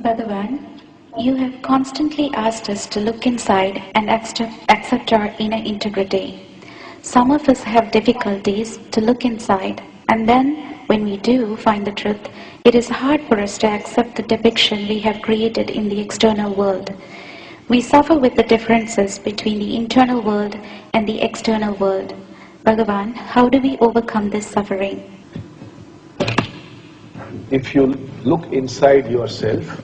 Bhagavan, you have constantly asked us to look inside and accept our inner integrity. Some of us have difficulties to look inside, and then, when we do find the truth, it is hard for us to accept the depiction we have created in the external world. We suffer with the differences between the internal world and the external world. Bhagavan, how do we overcome this suffering? If you look inside yourself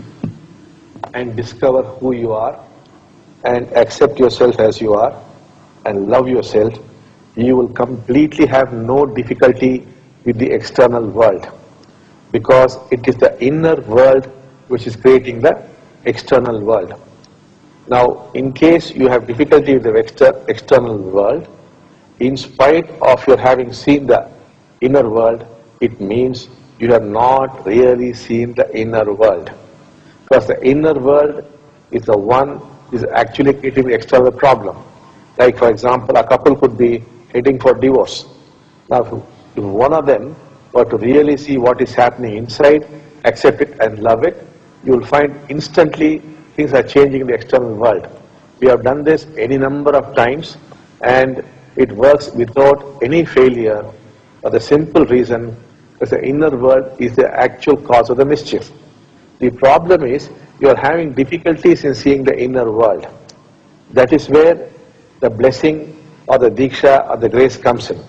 and discover who you are and accept yourself as you are and love yourself, you will completely have no difficulty with the external world, because it is the inner world which is creating the external world. Now, in case you have difficulty with the external world, in spite of your having seen the inner world, it means you have not really seen the inner world. Because the inner world is the one is actually creating the external problem. Like, for example, a couple could be heading for divorce. Now, if one of them were to really see what is happening inside, accept it and love it, you will find instantly things are changing in the external world. We have done this any number of times, and it works without any failure for the simple reason that the inner world is the actual cause of the mischief. The problem is you are having difficulties in seeing the inner world. That is where the blessing or the diksha or the grace comes in,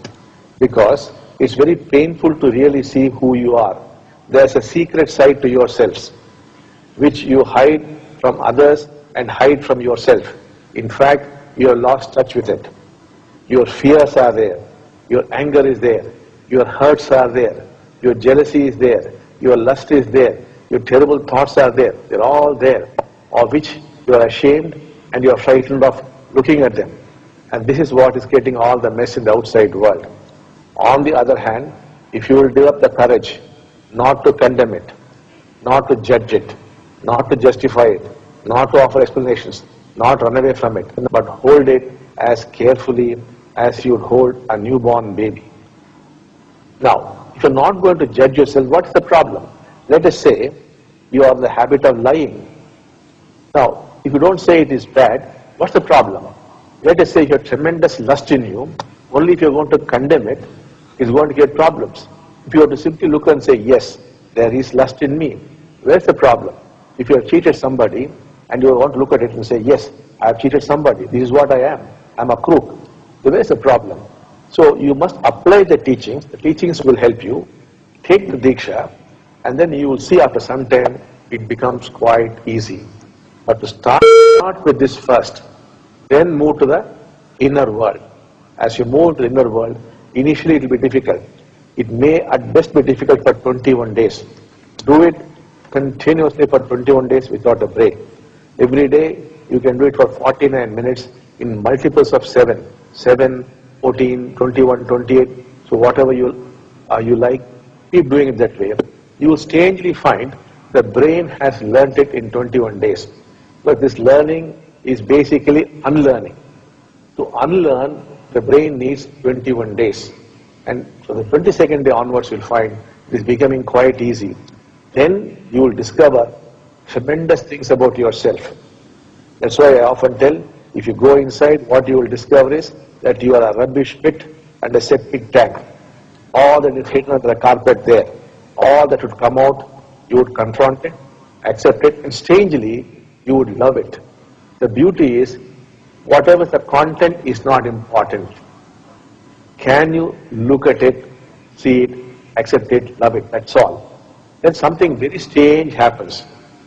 because it's very painful to really see who you are. There's a secret side to yourselves which you hide from others and hide from yourself. In fact, you have lost touch with it. Your fears are there, your anger is there, your hurts are there, your jealousy is there, your lust is there, your terrible thoughts are there. They're all there, of which you are ashamed and you are frightened of looking at them. And this is what is getting all the mess in the outside world. On the other hand, if you will develop the courage not to condemn it, not to judge it, not to justify it, not to offer explanations, not run away from it, but hold it as carefully as you would hold a newborn baby. Now, if you're not going to judge yourself, what is the problem? Let us say you are in the habit of lying. Now, if you don't say it is bad, what's the problem? Let us say you have tremendous lust in you. Only if you're going to condemn it, it's going to get problems. If you were to simply look and say, yes, there is lust in me, where's the problem? If you have cheated somebody and you want to look at it and say, yes, I have cheated somebody, this is what I am, I'm a crook, then where's the problem? So you must apply the teachings will help you, take the diksha, and then you will see after some time it becomes quite easy. But to start with this first, then move to the inner world. As you move to the inner world, initially it will be difficult. It may at best be difficult for 21 days. Do it continuously for 21 days without a break. Every day you can do it for 49 minutes in multiples of 7, 14, 21, 28. So whatever you like, keep doing it that way. You will strangely find the brain has learnt it in 21 days. But this learning is basically unlearning. To unlearn, the brain needs 21 days. And so the 22nd day onwards you'll find it is becoming quite easy. Then you will discover tremendous things about yourself. That's why I often tell, if you go inside, what you will discover is that you are a rubbish pit and a septic tank. All that is hidden under the carpet there, all that would come out, you would confront it, accept it, and strangely, you would love it. The beauty is, whatever the content is not important. Can you look at it, see it, accept it, love it, that's all. Then something very strange happens.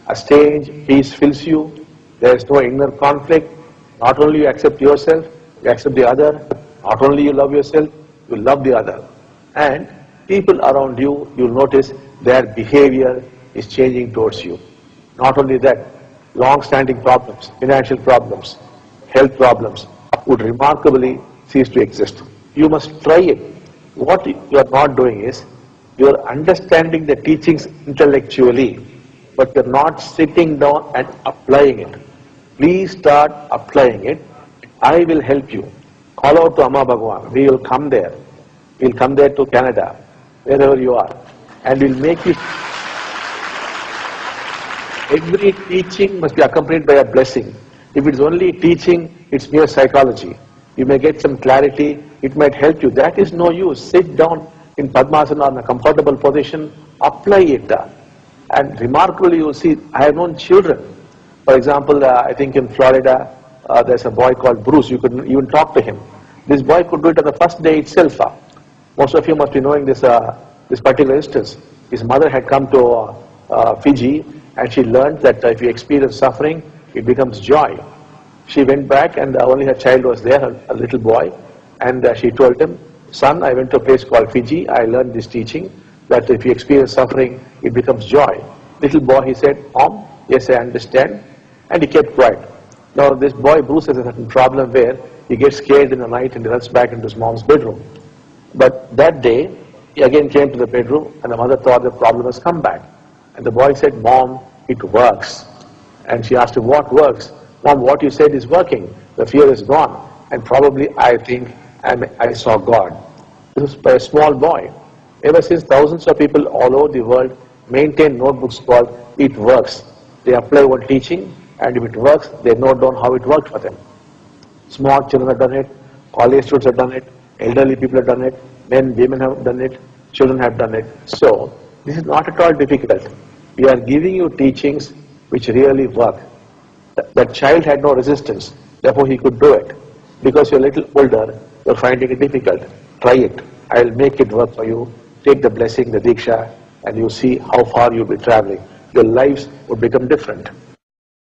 A strange peace fills you, there is no inner conflict. Not only you accept yourself, you accept the other. Not only you love yourself, you love the other. And people around you, you'll notice their behavior is changing towards you. Not only that, long-standing problems, financial problems, health problems would remarkably cease to exist. You must try it. What you are not doing is, you are understanding the teachings intellectually, but you are not sitting down and applying it. Please start applying it. I will help you. Call out to Amma Bhagavan. We will come there. We will come there to Canada, wherever you are, and we'll make you Every teaching must be accompanied by a blessing. If it's only teaching, it's mere psychology. You may get some clarity, it might help you. That is no use. Sit down in Padmasana in a comfortable position, apply it. And remarkably, you will see, I have known children. For example, I think in Florida, there's a boy called Bruce. You could even talk to him. This boy could do it on the first day itself. Most of you must be knowing this particular instance. His mother had come to Fiji, and she learned that if you experience suffering, it becomes joy. She went back, and only her child was there, a little boy, and she told him, son, I went to a place called Fiji, I learned this teaching, that if you experience suffering, it becomes joy. Little boy, he said, Mom, yes, I understand, and he kept quiet. Now, this boy, Bruce, has a certain problem where he gets scared in the night and he runs back into his mom's bedroom. But that day, he again came to the bedroom, and the mother thought the problem has come back. And the boy said, Mom, it works. And she asked him, what works? Mom, what you said is working. The fear is gone. And probably I think I saw God. This was by a small boy. Ever since, thousands of people all over the world maintain notebooks called It Works. They apply one teaching, and if it works, they note down how it worked for them. Small children have done it, college students have done it, elderly people have done it, men, women have done it, children have done it. So, this is not at all difficult. We are giving you teachings which really work. That child had no resistance, therefore he could do it. Because you're a little older, you're finding it difficult. Try it. I'll make it work for you. Take the blessing, the Diksha, and you see how far you'll be traveling. Your lives would become different.